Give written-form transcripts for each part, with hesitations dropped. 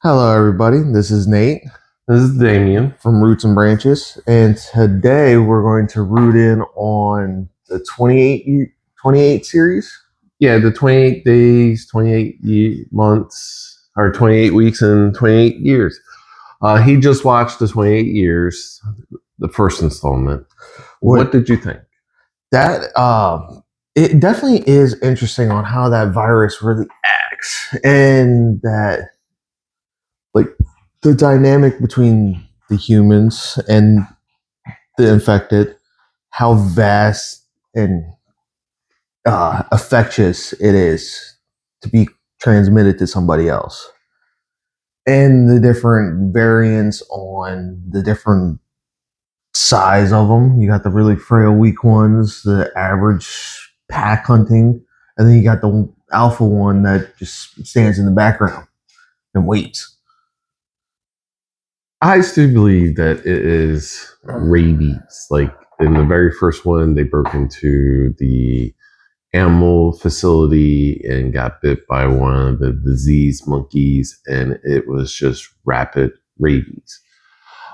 Hello, everybody. This is Nate This is Damien. from Roots and Branches, and today we're going to root in on the 28 series. Yeah, the 28 days, 28 months, or 28 weeks and 28 years. He just watched the 28 years, the first installment. What did you think? That it definitely is interesting on how that virus really acts, and that like the dynamic between the humans and the infected, how vast and infectious it is to be transmitted to somebody else, and the different variants on the different size of them. You got the really frail, weak ones, the average pack hunting, and then you got the alpha one that just stands in the background and waits. I still believe that it is rabies. Like in the very first one, they broke into the animal facility and got bit by one of the diseased monkeys, and it was just rapid rabies.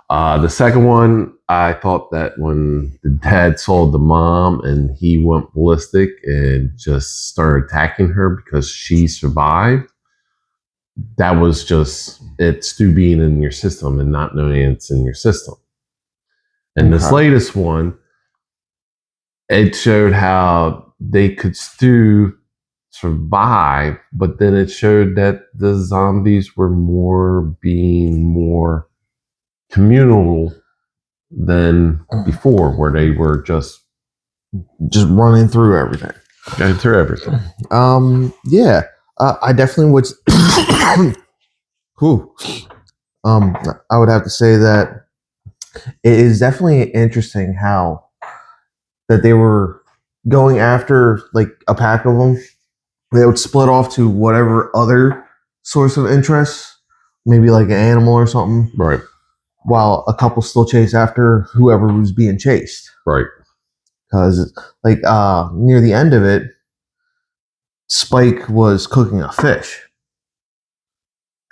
The second one, I thought that when the dad saw the mom and he went ballistic and just started attacking her because she survived, that was just it still being in your system and not knowing it's in your system. And this latest one, it showed how they could still survive, but then it showed that the zombies were being more communal than before, where they were just running through everything. going through everything. Yeah. I definitely would. Whew. I would have to say that it is definitely interesting how that they were going after like a pack of them. They would split off to whatever other source of interest, maybe like an animal or something, Right. while a couple still chase after whoever was being chased. Right. Because like near the end of it, Spike was cooking a fish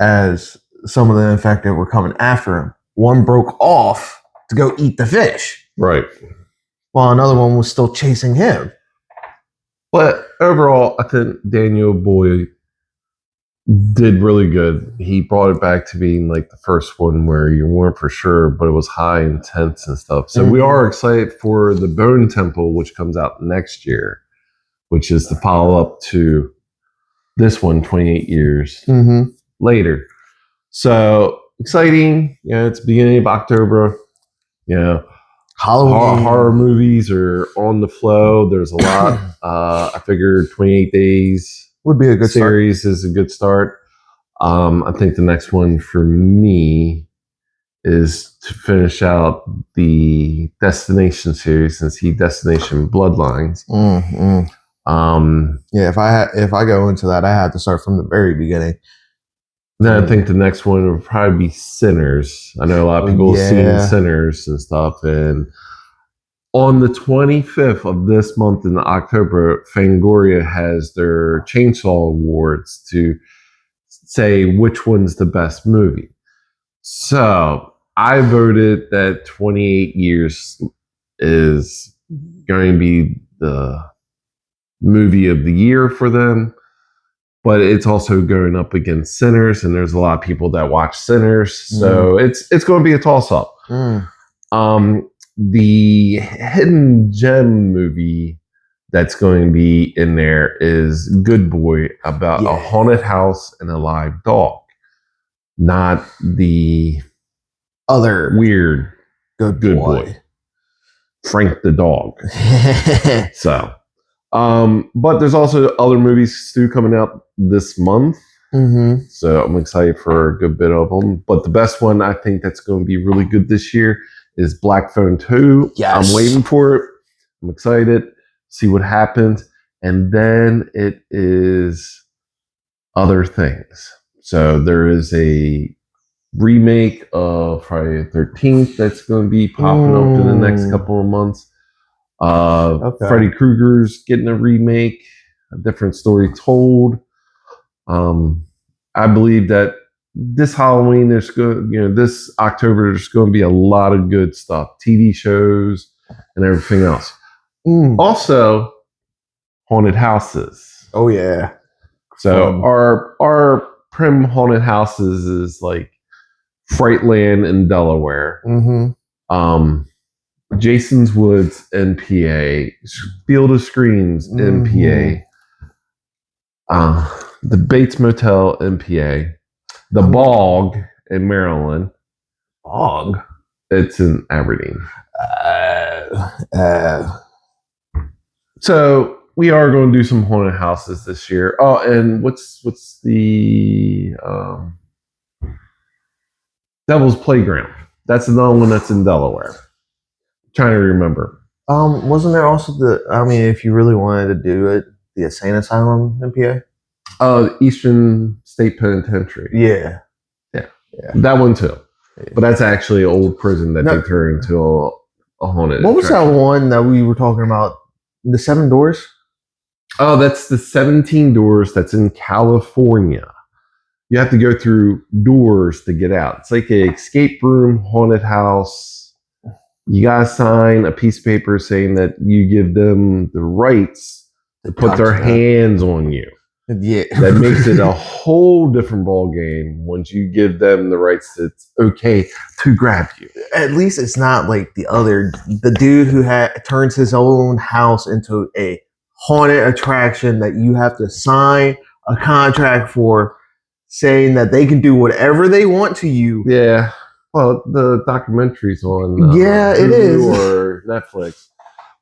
as some of the infected were coming after him. One broke off to go eat the fish, Right. while another one was still chasing him. But overall, I think Daniel Boyd did really good. He brought it back to being like the first one where you weren't for sure, but it was high intense and stuff. So we are excited for the Bone Temple, which comes out next year, which is the follow up to this one 28 years later. So exciting. Yeah, it's beginning of October. Yeah. Halloween. Horror movies are on the flow. There's a lot. I figured 28 Days would be a good series is a good start. I think the next one for me is to finish out the Destination series and see Destination Bloodlines. Yeah, if I go into that, I have to start from the very beginning. Then I think the next one would probably be Sinners. I know a lot of people have seen Sinners and stuff. And on the 25th of this month in October, Fangoria has their Chainsaw Awards to say which one's the best movie. So I voted that 28 Years is going to be the movie of the year for them. But it's also going up against Sinners, and there's a lot of people that watch Sinners, so it's going to be a toss up. The hidden gem movie that's going to be in there is Good Boy, about a haunted house and a live dog, not the other weird Good Boy, Frank the dog. So. But there's also other movies still coming out this month. So I'm excited for a good bit of them. But the best one I think that's going to be really good this year is Black Phone 2. Yes. I'm waiting for it. I'm excited. See what happens. And then it is Other Things. So there is a remake of Friday the 13th that's going to be popping up in the next couple of months. Freddy Krueger's getting a remake, a different story told. I believe that this Halloween, this October, there's going to be a lot of good stuff, TV shows and everything else. Also, haunted houses. Oh yeah. So Fun. our prim haunted houses is like Frightland in Delaware, Jason's Woods in PA, Field of Screams in PA, the Bates Motel in PA, the Bog in Maryland. Bog. It's in Aberdeen. So we are going to do some haunted houses this year. Oh, and what's the Devil's Playground? That's another one that's in Delaware. I'm trying to remember. Wasn't there also if you really wanted to do it, the Insane Asylum in PA? Eastern State Penitentiary. Yeah. That one too. But that's actually an old prison that they turned into a haunted. What was that one that we were talking about? The 7 Doors? Oh, that's the 17 Doors that's in California. You have to go through doors to get out. It's like an escape room, haunted house. You got to sign a piece of paper saying that you give them the rights to put their hands on you. Yeah. That makes it a whole different ball game once you give them the rights that it's okay to grab you. At least it's not like the dude who turns his own house into a haunted attraction that you have to sign a contract for, saying that they can do whatever they want to you. Yeah. Well, the documentary's on it is, or Netflix.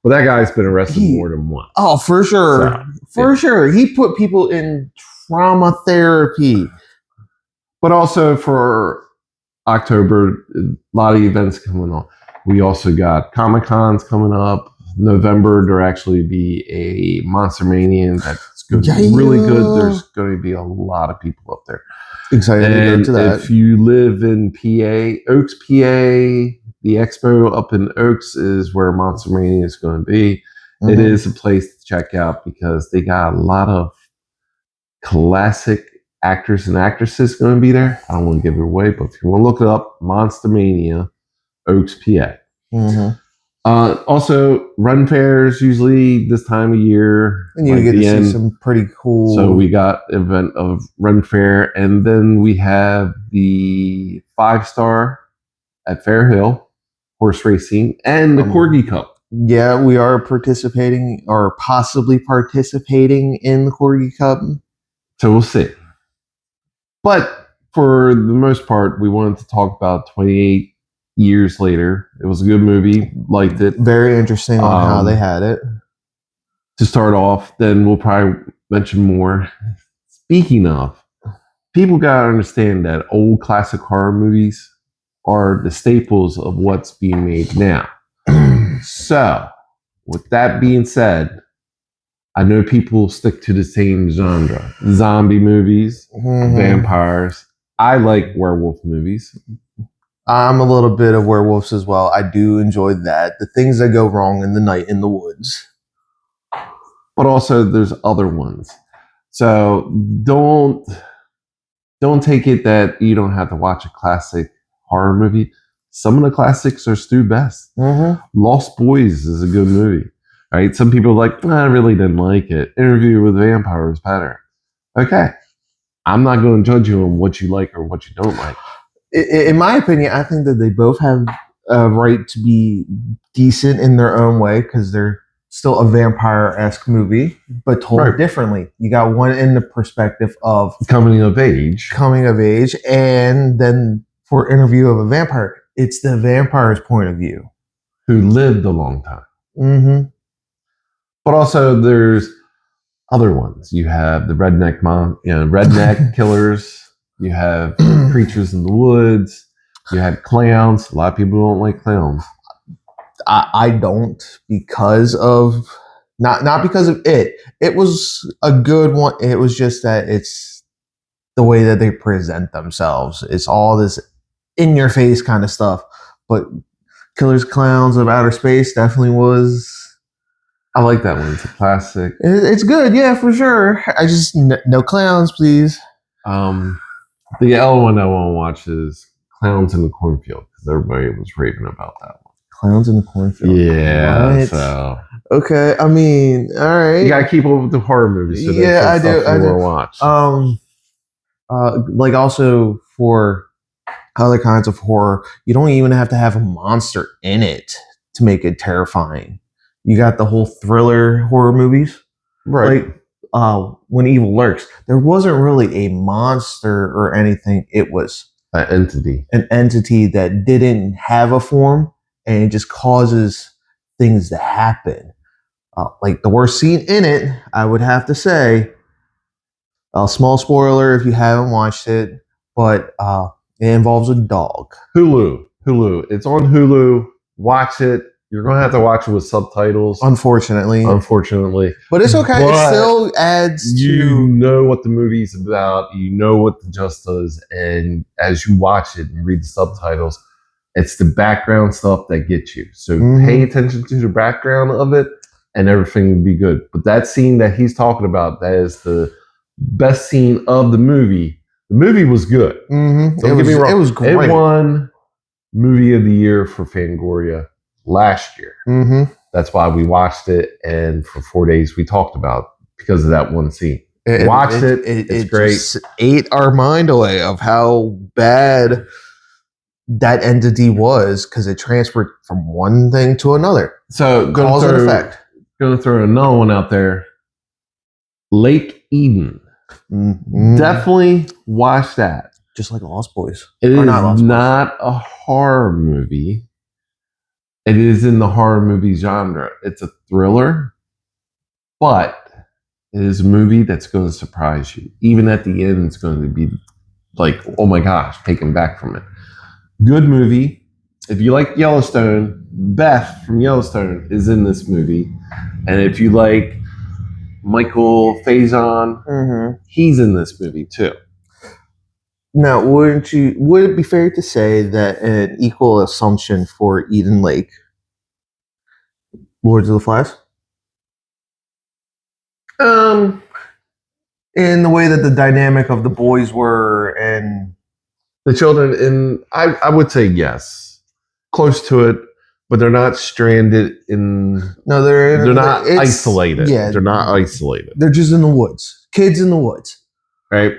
But that guy's been arrested more than once. Oh, for sure. Sure. He put people in trauma therapy. But also for October, a lot of events coming on. We also got Comic-Cons coming up. November, there actually be a Monster Mania that's going to be really good. There's going to be a lot of people up there. Excited to go to that. If you live in PA, Oaks, PA, the expo up in Oaks is where Monster Mania is going to be. It is a place to check out because they got a lot of classic actors and actresses going to be there. I don't want to give it away, but if you want to look it up, Monster Mania, Oaks, PA. Also, run fairs usually this time of year. And you get to see some pretty cool. So we got event of run fair, and then we have the 5-star at Fair Hill horse racing and the Corgi Cup. Yeah, we are participating or possibly participating in the Corgi Cup. So we'll see. But for the most part, we wanted to talk about 28 years later. It was a good movie. Liked it. Very interesting on how they had it. To start off, then we'll probably mention more. Speaking of, people got to understand that old classic horror movies are the staples of what's being made now. So, with that being said, I know people stick to the same genre. Zombie movies, vampires. I like werewolf movies. I'm a little bit of werewolves as well. I do enjoy that. The things that go wrong in the night in the woods. But also there's other ones. So don't take it that you don't have to watch a classic horror movie. Some of the classics are still best. Lost Boys is a good movie. Right? Some people are like, I really didn't like it. Interview with a Vampire was better. Okay. I'm not going to judge you on what you like or what you don't like. In my opinion, I think that they both have a right to be decent in their own way because they're still a vampire-esque movie, but told differently. You got one in the perspective of coming of age, and then for Interview of a Vampire, it's the vampire's point of view. Who lived a long time. But also there's other ones. You have the redneck killers. You have Creatures in the Woods. You had clowns. A lot of people don't like clowns. I don't because of not because of it. It was a good one. It was just that it's the way that they present themselves. It's all this in your face kind of stuff. But Killers Clowns of Outer Space definitely was. I like that one. It's a classic. It's good, yeah, for sure. I just no clowns, please. The other one I want to watch is Clowns in the Cornfield because everybody was raving about that one. Clowns in the Cornfield. Yeah, What? so Okay, I mean, all right. you gotta keep up with the horror movies. So Yeah, that's I do, stuff I you do. want to watch. Like also for other kinds of horror, you don't even have to have a monster in it to make it terrifying. You got the whole thriller horror movies, Right. like When Evil Lurks. There wasn't really a monster or anything. It was That entity. an entity that didn't have a form, and it just causes things to happen. Like the worst scene in it, I would have to say, a small spoiler if you haven't watched it, but it involves a dog. Hulu. It's on Hulu. Watch it. You're gonna have to watch it with subtitles. Unfortunately, Unfortunately, but it's okay. It But still adds you to. know what the movie's about. You know what the just does, and as you watch it and read the subtitles, it's the background stuff that gets you. So pay attention to the background of it, and everything will be good. But that scene that he's talking about, that is the best scene of the movie. The movie was good. Don't get me wrong. It was great. It won Movie of the Year for Fangoria last year. That's why we watched it, and for 4 days we talked about it because of that one scene. Watched it. It's great. Just ate our mind away of how bad that entity was because it transferred from one thing to another. So Cause and effect. Gonna throw another one out there. Lake Eden. Definitely watch that. Just like Lost Boys. It is not a horror movie. It is in the horror movie genre. It's a thriller, but it is a movie that's going to surprise you. Even at the end, it's going to be like, oh my gosh, taken back from it. Good movie. If you like Yellowstone, Beth from Yellowstone is in this movie. And if you like Michael Faison, he's in this movie too. Now, would it be fair to say that an equal assumption for Eden Lake, Lords of the Flies? In the way that the dynamic of the boys were and the children, and I would say yes, close to it, but they're not stranded in. No, they're not isolated. Yeah, they're not isolated. They're just in the woods. Kids in the woods. Right.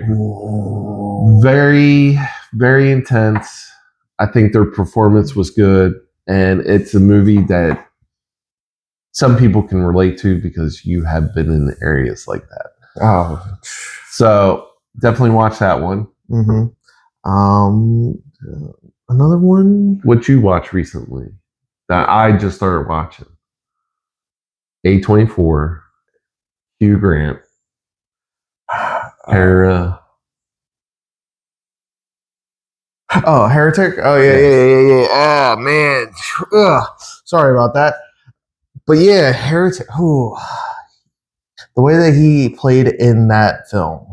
Very, very intense. I think their performance was good, and it's a movie that some people can relate to because you have been in areas like that. Oh, so definitely watch that one. Another one. What you watched recently that I just started watching? A24, Hugh Grant. Heretic. Oh yeah. Oh man, ugh. Sorry about that. But yeah, Heretic. Oh, the way that he played in that film,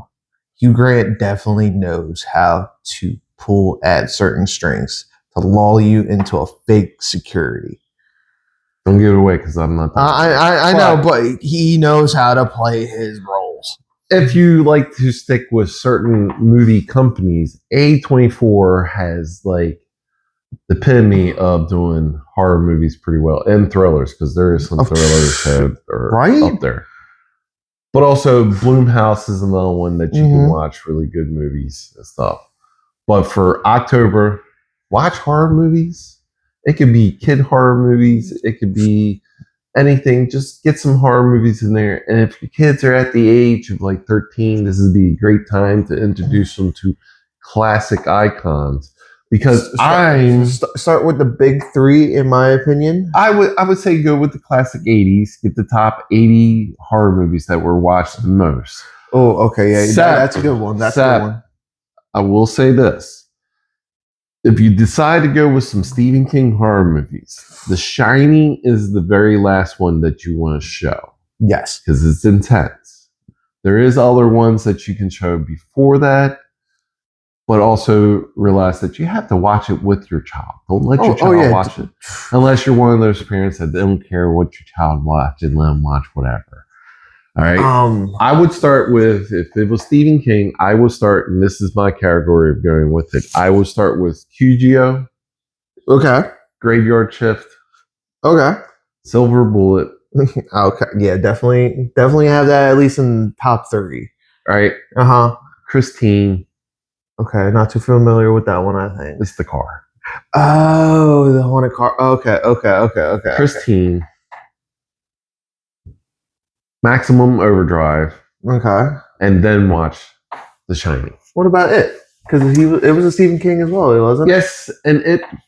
Hugh Grant definitely knows how to pull at certain strings to lull you into a fake security. Don't give it away because I'm not. I know, but he knows how to play his roles. If you like to stick with certain movie companies, A24 has like the epitome of doing horror movies pretty well and thrillers because there is some thrillers that are up there. But also Blumhouse is another one that you can watch really good movies and stuff. But for October, watch horror movies. It could be kid horror movies. It could be anything. Just get some horror movies in there. And if your kids are at the age of like 13, this would be a great time to introduce them to classic icons. Because start with the big three, in my opinion. I would say go with the classic 80s. Get the top 80 horror movies that were watched the most. Oh, okay, yeah, that's a good one. That's a good one. I will say this. If you decide to go with some Stephen King horror movies, The Shining is the very last one that you want to show. Yes. Because it's intense. There is other ones that you can show before that, but also realize that you have to watch it with your child. Don't let your child watch it. Unless you're one of those parents that don't care what your child watches and let them watch whatever. All right. I would start with, if it was Stephen King, I would start, and this is my category of going with it. I would start with Cugio, Okay. Graveyard Shift, Okay. Silver Bullet. Okay. Yeah, definitely have that at least in top 30. All right. Christine. Okay, not too familiar with that one, I think. It's the car. Oh, the haunted car. Okay. Christine. Maximum Overdrive. Okay. And then watch The Shining. What about it? Because it was a Stephen King as well, wasn't it? Yes, and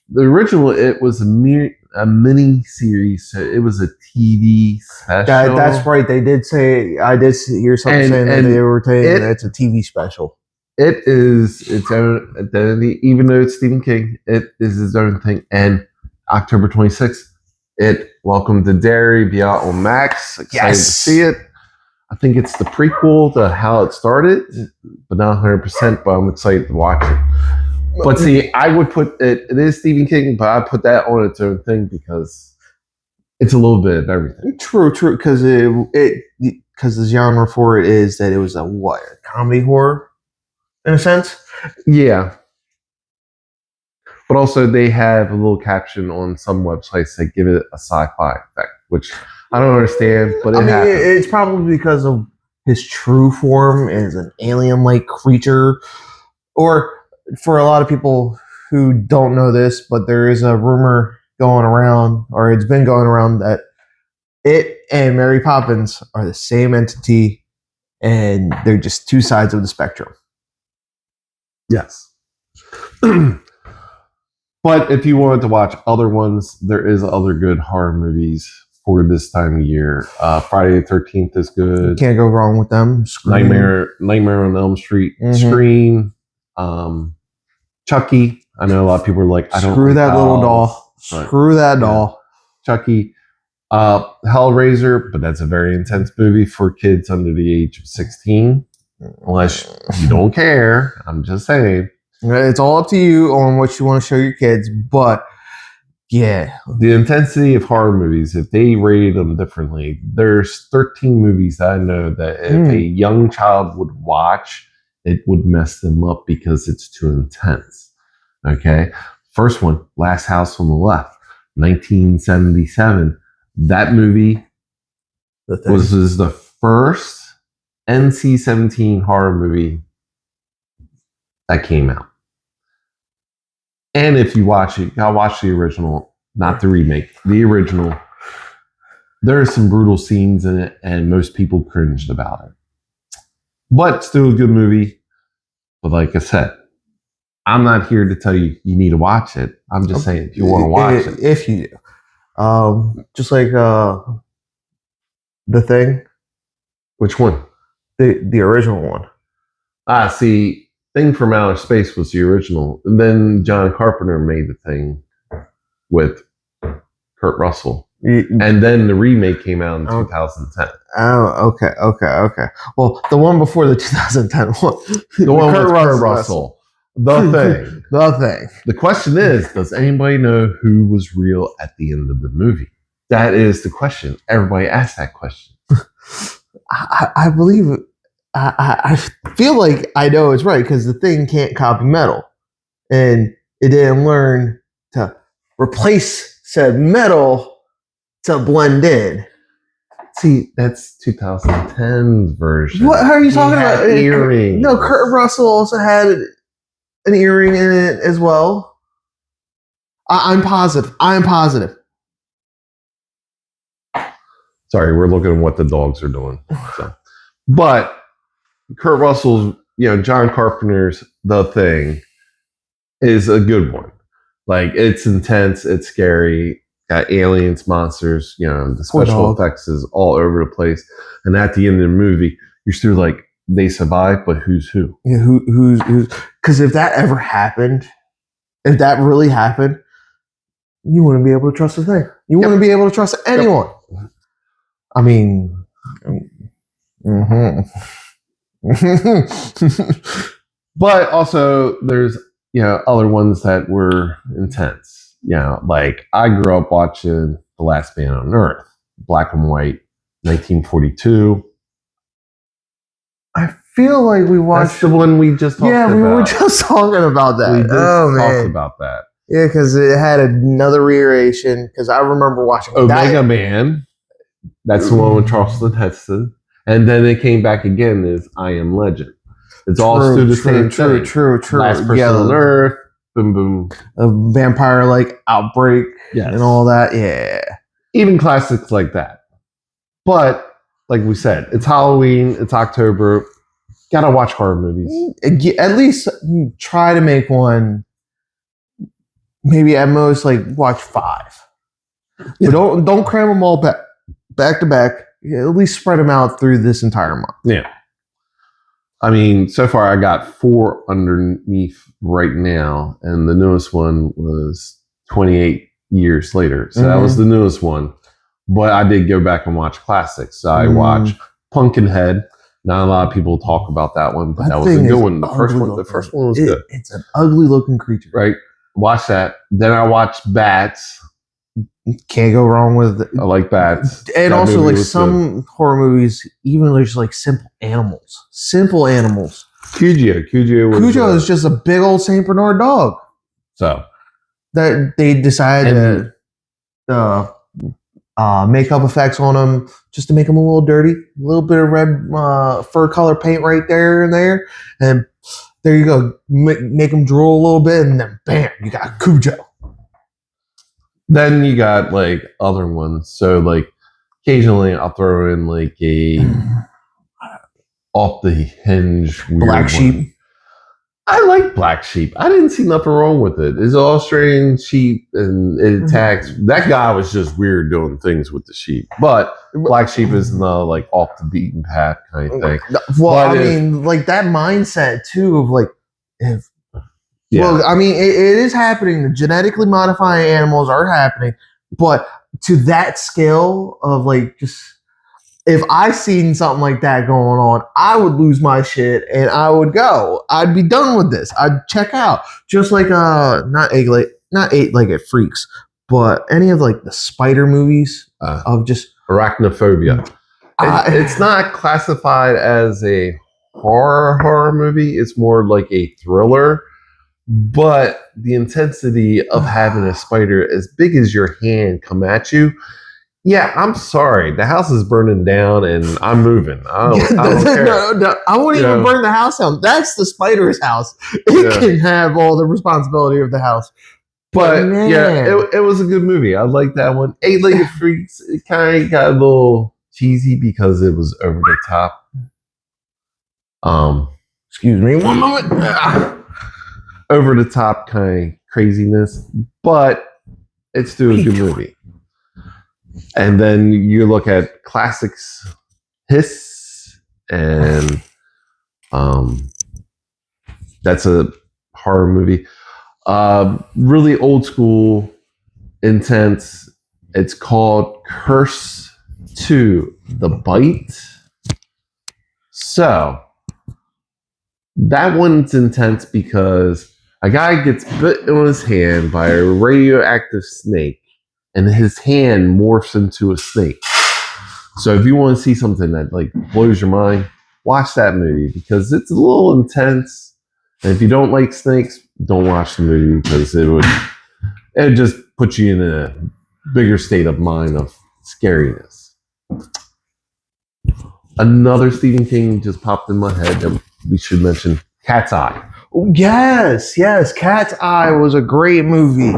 the original it was a mini series. So it was a TV special. That's right. They did say, I did hear something saying that they were saying that it's a TV special. It is its own identity, even though it's Stephen King. It is its own thing. And October 26th, it Welcome to Derry be out on Max. Excited to see it. I think it's the prequel to how it started, but not 100%. But I'm excited to watch it. But see, I would put it. It is Stephen King, but I put that on its own thing because it's a little bit of everything. True. Because because the genre for it is that it was a comedy horror. In a sense, yeah. But also, they have a little caption on some websites that give it a sci-fi effect, which I don't understand. But it's probably because of his true form as an alien-like creature, or for a lot of people who don't know this, but there is a rumor going around, or it's been going around, that it and Mary Poppins are the same entity, and they're just two sides of the spectrum. Yes. But if you wanted to watch other ones, there is other good horror movies for this time of year. Friday the 13th is good. You can't go wrong with them. Scream. Nightmare on Elm Street. Scream. Chucky. I know a lot of people are like, I don't Screw like that dolls, little doll. Screw that doll. Chucky. Hellraiser, but that's a very intense movie for kids under the age of 16. Unless you don't care. I'm just saying. It's all up to you on what you want to show your kids. But, yeah. The intensity of horror movies, if they rated them differently, there's 13 movies that I know that if a young child would watch, it would mess them up because it's too intense. Okay? First one, Last House on the Left, 1977. That movie was the first NC-17 horror movie that came out. And if you watch it, you gotta watch the original, not the remake. The original. There are some brutal scenes in it, and most people cringed about it. But still a good movie. But like I said, I'm not here to tell you you need to watch it. I'm just saying if you want to watch it. If you do. Just like The Thing. Which one? The original one. See, Thing from Outer Space was the original. And then John Carpenter made The Thing with Kurt Russell. And then the remake came out in 2010. Oh, okay. Well, the one before the 2010 one. The one with Kurt Russell. The Thing. The Thing. The question is, does anybody know who was real at the end of the movie? That is the question. Everybody asks that question. I believe it. I feel like I know it's right because the Thing can't copy metal, and it didn't learn to replace said metal to blend in. See, that's 2010's version. What are you talking about? Earrings. No, Kurt Russell also had an earring in it as well. I'm positive. Sorry, we're looking at what the dogs are doing. So. But Kurt Russell's, John Carpenter's The Thing is a good one. Like, it's intense, it's scary, got aliens, monsters, the special effects is all over the place. And at the end of the movie, you're still like, they survive, but who's who? Yeah, who's? Because if that ever happened, if that really happened, you wouldn't be able to trust the Thing. You wouldn't be able to trust anyone. Yep. I mean, but also there's other ones that were intense. Like I grew up watching The Last Man on Earth, black and white, 1942. feel like we watched. That's the one we just talked about. Yeah, we were just talking about that. We just talked about that. Yeah, because it had another reiteration. Because I remember watching Omega Man. That's the one with Charleston Heston. And then it came back again as I Am Legend. It's all still the same thing. True. Last person on Earth. Boom, boom. A vampire-like outbreak and all that. Yeah. Even classics like that. But, like we said, it's Halloween. It's October. Gotta watch horror movies. At least try to make one. Maybe at most, like, watch 5. But don't cram them all back to back. At least spread them out through this entire month. Yeah. I mean, so far I got 4 underneath right now, and the newest one was 28 years later. So that was the newest one. But I did go back and watch classics. So I watched Pumpkinhead. Not a lot of people talk about that one, but that was a good one. The first one was good. It's an ugly looking creature. Right. Watch that. Then I watched Bats. Can't go wrong with it. I like Bats. And that also, like, some horror movies, even just like simple animals. Cujo is just a big old Saint Bernard dog. So that they decided to makeup effects on him just to make him a little dirty. A little bit of red fur color paint right there and there. And there you go. Make him drool a little bit, and then bam, you got Cujo. Then you got like other ones. So like occasionally I'll throw in like a off the hinge weird Black Sheep. One. I like Black Sheep. I didn't see nothing wrong with it. It's an Australian sheep and it attacks. That guy was just weird doing things with the sheep. But Black Sheep is the like off the beaten path kind of thing. Well, mean, like that mindset too of like if. Yeah. Well, I mean, it is happening. The genetically modifying animals are happening, but to that scale of like just if I seen something like that going on, I would lose my shit and I would go. I'd be done with this. I'd check out. Just like not eight-legged freaks, but any of like the spider movies of just Arachnophobia. It's not classified as a horror movie. It's more like a thriller. But the intensity of having a spider as big as your hand come at you, yeah, I'm sorry. The house is burning down and I'm moving. I don't care. No, I won't even burn the house down. That's the spider's house. It can have all the responsibility of the house. But it was a good movie. I like that one. 8-Legged Freaks, it kind of got a little cheesy because it was over the top. Excuse me, one moment. Over the top kind of craziness, but it's still a good movie. And then you look at classics, Hiss, and that's a horror movie. Really old school, intense. It's called Curse 2: The Bite. So that one's intense because a guy gets bit on his hand by a radioactive snake, and his hand morphs into a snake. So if you want to see something that like blows your mind, watch that movie because it's a little intense. And if you don't like snakes, don't watch the movie because it would just put you in a bigger state of mind of scariness. Another Stephen King just popped in my head that we should mention, Cat's Eye. Yes, Cat's Eye was a great movie.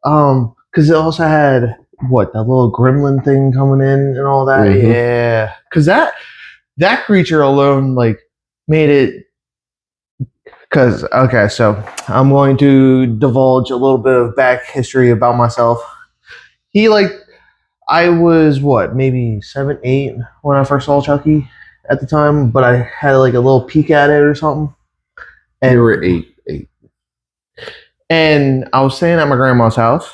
Because it also had that little gremlin thing coming in and all that. Mm-hmm. Yeah, because that creature alone like made it. Because so I'm going to divulge a little bit of back history about myself. I was maybe 7, 8 when I first saw Chucky at the time, but I had like a little peek at it or something. And you were 8. And I was staying at my grandma's house,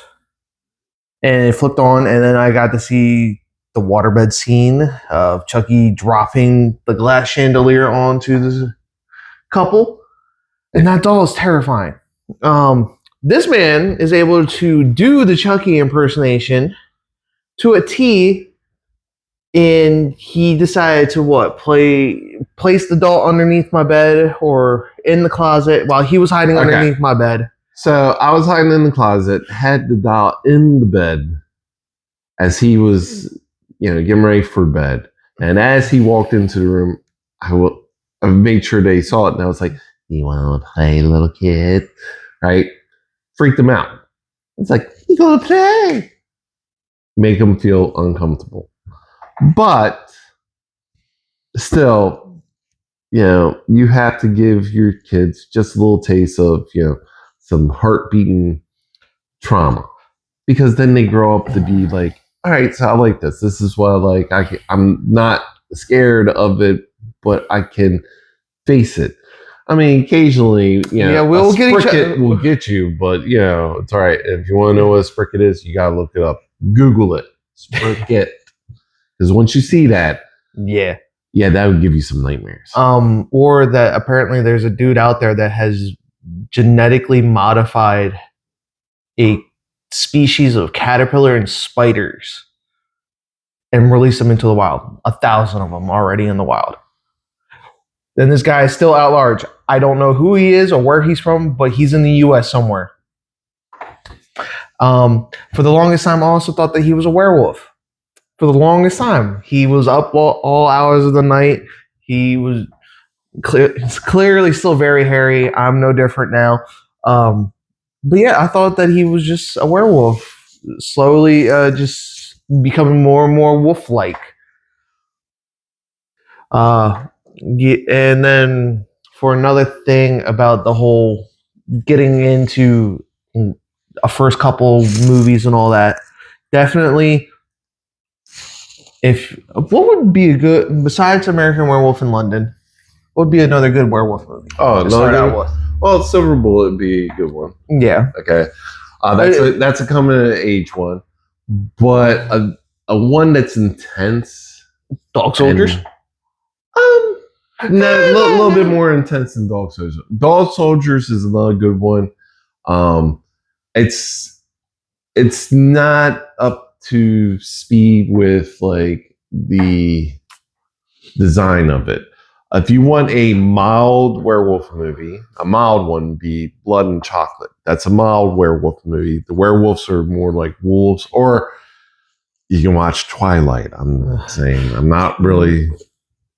and it flipped on, and then I got to see the waterbed scene of Chucky dropping the glass chandelier onto the couple, and that doll is terrifying. This man is able to do the Chucky impersonation to a T and he decided to place the doll underneath my bed or in the closet while he was hiding Okay. underneath my bed. So I was hiding in the closet, had the doll in the bed as he was, getting ready for bed. And as he walked into the room, I made sure they saw it, and I was like, "You want to play, little kid?" Right? Freaked him out. It's like, "You gonna play?" Make him feel uncomfortable, but still, you have to give your kids just a little taste of, some heart beating trauma, because then they grow up to be like, all right, so I like this. This is what I like. I'm not scared of it, but I can face it. I mean, occasionally, we'll get each spricket other. will get you, but it's all right. If you want to know what a spricket is, you gotta look it up. Google it. Spricket. Because once you see that, Yeah. that would give you some nightmares. Or that apparently there's a dude out there that has genetically modified a species of caterpillar and spiders and released them into the wild. 1,000 of them already in the wild. Then this guy is still at large. I don't know who he is or where he's from, but he's in the U.S. somewhere. For the longest time, I also thought that he was a werewolf. For the longest time, he was up all hours of the night. He was clearly still very hairy. I'm no different now. But yeah, I thought that he was just a werewolf, slowly just becoming more and more wolf-like. And then for another thing about the whole getting into a first couple movies and all that, definitely. What would be a good, besides American Werewolf in London, what would be another good werewolf movie? Oh, to start out with? Well, Silver Bullet would be a good one. Yeah. Okay. That's a coming of age one, but a one that's intense. Dog Soldiers. No, a little bit more intense than Dog Soldiers. Dog Soldiers is another good one. It's not up to speed with like the design of it. If you want a mild werewolf movie, a mild one would be Blood and Chocolate. That's a mild werewolf movie. The werewolves are more like wolves, or you can watch Twilight. I'm saying I'm not really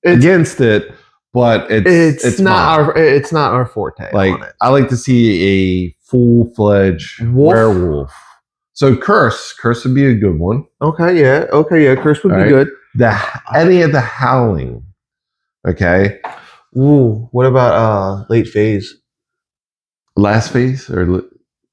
against it, but it's not our forte. Like on it. I like to see a full-fledged werewolf. So Curse would be a good one. Okay, yeah. Curse would be good. Any of the Howling. Okay. Ooh, what about Late Phase? Last Phase or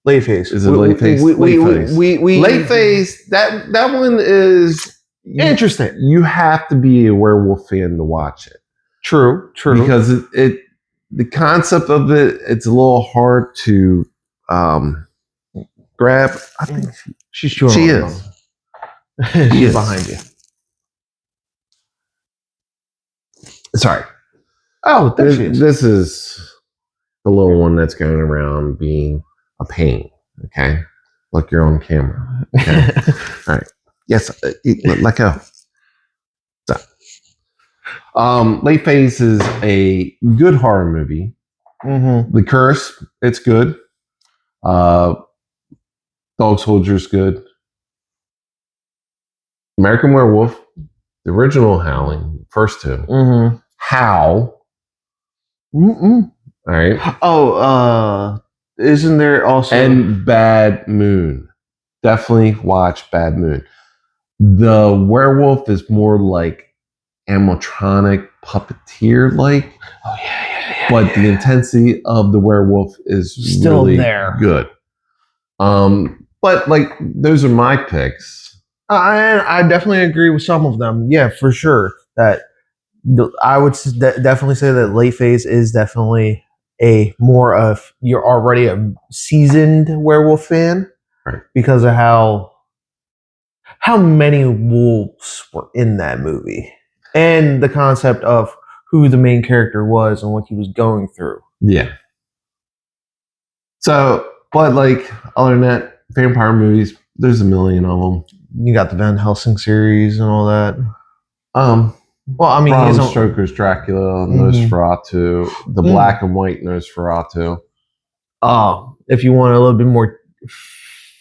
Late Phase? Is it Late Phase? Late Phase. That one is interesting. You have to be a werewolf fan to watch it. True. Because the concept of it's a little hard to grab. I think she's chewing. She is. She's behind you. Sorry. Oh, there she is. This is the little one that's going around being a pain. Okay. Look, you're on camera. Okay. All right. Yes. Let go. So, Late Phase is a good horror movie. Mm-hmm. The Curse, it's good. Dog Soldier's good. American Werewolf, the original Howling, first two. Mm-hmm. Howl. Mm-mm. All right. Oh, isn't there also and Bad Moon? Definitely watch Bad Moon. The werewolf is more like animatronic puppeteer like. Oh yeah. But the intensity of the werewolf is still really there. Good. But like those are my picks. I definitely agree with some of them. Yeah, for sure. That I would definitely say that Late Phase is definitely a more of you're already a seasoned werewolf fan, right? Because of how many wolves were in that movie and the concept of who the main character was and what he was going through. Yeah. So, but like other than that, vampire movies, there's a million of them. You got the Van Helsing series and all that. Well, I mean, Bram he's a, Stoker's Dracula, Mhm. Nosferatu, the black and white Nosferatu. if you want a little bit more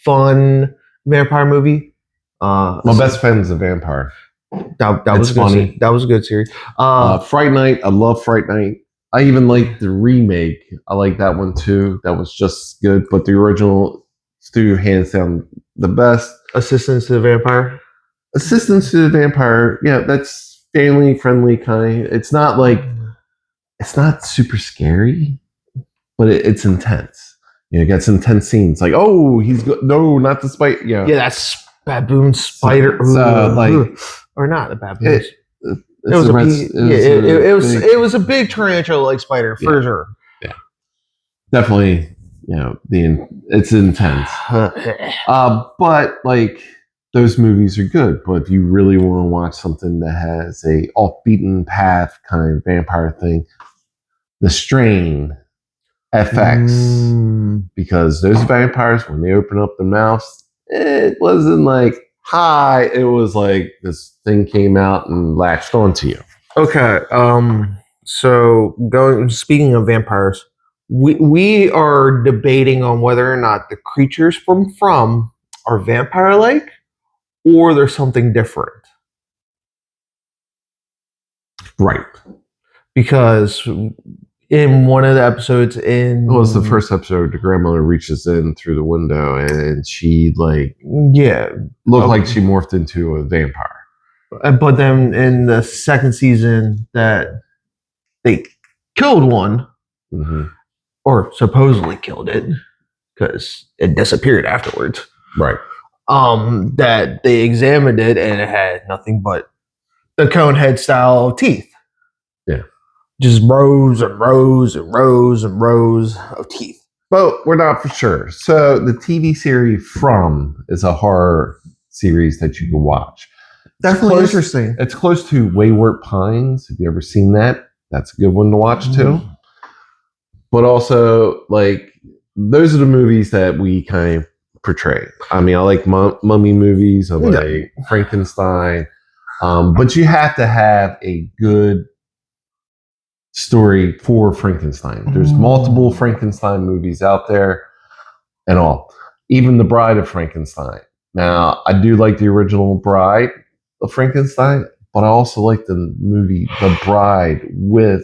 fun vampire movie, My best friend's a vampire. that was It's a good. funny. That was a good series. Fright Night, I love Fright Night. I even like the remake. I like that one too. That was just good, but the original still hands down the best. Assistance to the Vampire. Assistance to the Vampire, yeah, that's family friendly kind. It's not super scary, but it's intense. You know, it gets intense scenes like, oh, no, not the spider. Yeah, Yeah, that's baboon spider. Or not a baboon. It was it was a big tarantula like spider for sure. Yeah, definitely. You know, it's intense. But like those movies are good. But if you really want to watch something that has a off beaten path kind of vampire thing, The Strain, FX, because those vampires when they open up their mouths, it wasn't like hi. It was like this thing came out and latched onto you. Okay. So speaking of vampires, we are debating on whether or not the creatures from are vampire like or there's something different. Right. Because in one of the episodes in Well, it's the first episode. The grandmother reaches in through the window and she looked like she morphed into a vampire. But then in the second season that they killed one, or supposedly killed it, because it disappeared afterwards. Right. That they examined it and it had nothing but the cone head style teeth. Yeah. Just rows and rows and rows and rows of teeth. But we're not for sure. So the TV series From is a horror series that you can watch. Definitely interesting. It's close to Wayward Pines. Have you ever seen that? That's a good one to watch too. But also, like, those are the movies that we kind of portray. I mean, I like mummy movies. I like Frankenstein. But you have to have a good story for Frankenstein. There's multiple Frankenstein movies out there and all. Even The Bride of Frankenstein. Now, I do like the original Bride of Frankenstein, but I also like the movie The Bride with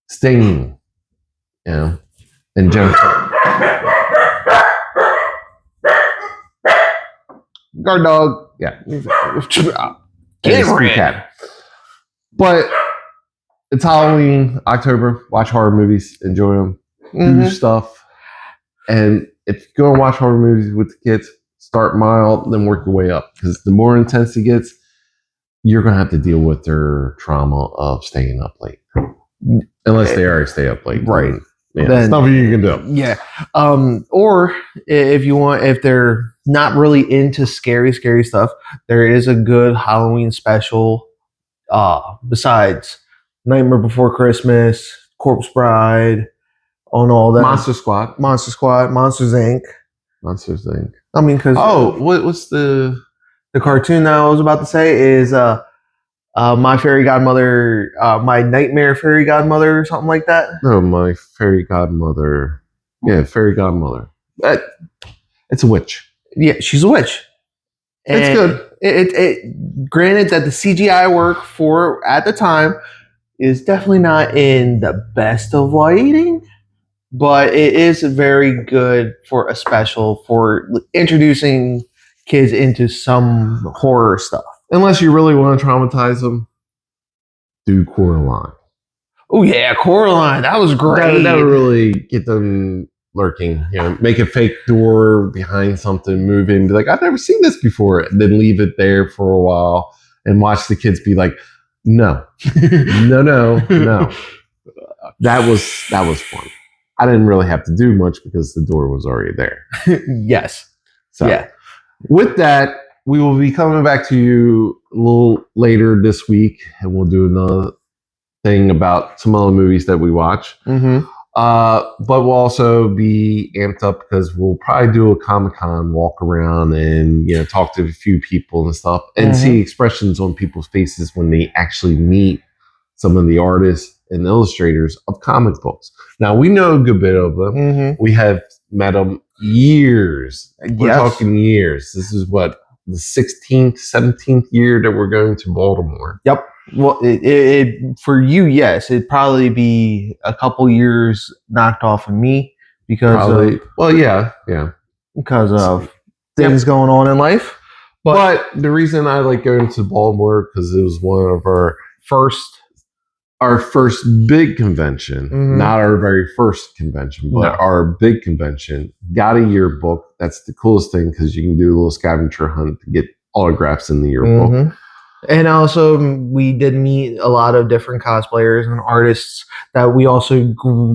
Sting, you know, and Jennifer. Guard dog. Yeah. Cat. But it's Halloween, October. Watch horror movies, enjoy them, do stuff. And if you go and watch horror movies with the kids, start mild, then work your way up. Because the more intense it gets, you're going to have to deal with their trauma of staying up late. Unless they already stay up late. Right. Yeah, there's nothing you can do. Yeah. Or if they're not really into scary stuff, there is a good Halloween special besides Nightmare Before Christmas, Corpse Bride, on all that. Monster Squad, Monsters Inc. Monsters Inc. I mean, because what's the cartoon that I was about to say is My Fairy Godmother, My Nightmare Fairy Godmother, or something like that. No, My Fairy Godmother. Yeah, Fairy Godmother. It's a witch. Yeah, she's a witch. It's good. It granted that the CGI work for at the time is definitely not in the best of lighting, but it is very good for a special for introducing kids into some horror stuff. Unless you really want to traumatize them, do Coraline. Oh yeah, Coraline, that was great. That would really get them lurking. You know, make a fake door behind something, move in, be like, I've never seen this before, and then leave it there for a while and watch the kids be like, no. No. That was fun. I didn't really have to do much because the door was already there. Yes. So, yeah. With that, we will be coming back to you a little later this week, and we'll do another thing about some other movies that we watch. But we'll also be amped up because we'll probably do a Comic-Con walk around and talk to a few people and stuff and see expressions on people's faces when they actually meet some of the artists and illustrators of comic books. Now we know a good bit of them. We have met them years. We're talking years. This is what, the 16th, 17th year that we're going to Baltimore. Yep. Well, it for you, yes, it'd probably be a couple years knocked off of me because because of things going on in life. But the reason I like going to Baltimore because it was one of our first big convention, not our very first convention, but our big convention. Got a yearbook. That's the coolest thing because you can do a little scavenger hunt to get autographs in the yearbook. And also, we did meet a lot of different cosplayers and artists that we also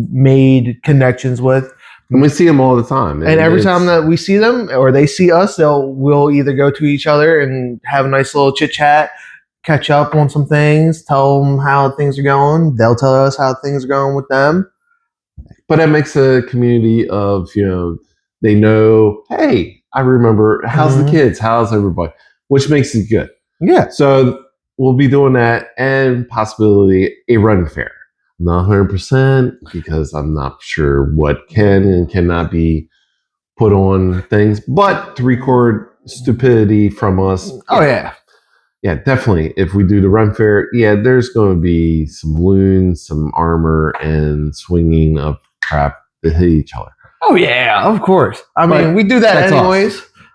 made connections with. And we see them all the time. And every time that we see them or they see us, we'll either go to each other and have a nice little chit chat, catch up on some things, tell them how things are going. They'll tell us how things are going with them. But it makes a community of, they know, hey, I remember, how's the kids? How's everybody? Which makes it good. Yeah. So we'll be doing that and possibly a run fair. Not 100% because I'm not sure what can and cannot be put on things, but to record stupidity from us. Oh, yeah. Yeah, definitely. If we do the run fair, there's going to be some balloons, some armor, and swinging of crap that hit each other. Oh, yeah, of course. I mean, we do that anyways. Awesome.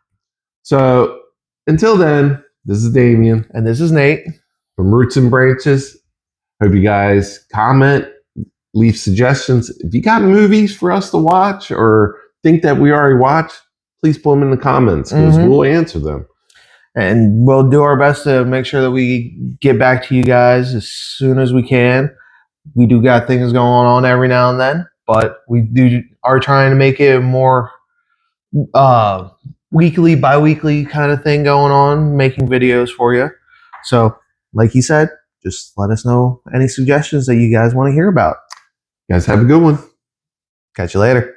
So until then, this is Damien. And this is Nate. From Roots and Branches. Hope you guys comment, leave suggestions. If you got movies for us to watch or think that we already watched, please put them in the comments because we'll answer them. And we'll do our best to make sure that we get back to you guys as soon as we can. We do got things going on every now and then, but we are trying to make it more weekly, bi-weekly kind of thing going on, making videos for you. So, like he said, just let us know any suggestions that you guys want to hear about. You guys have a good one. Catch you later.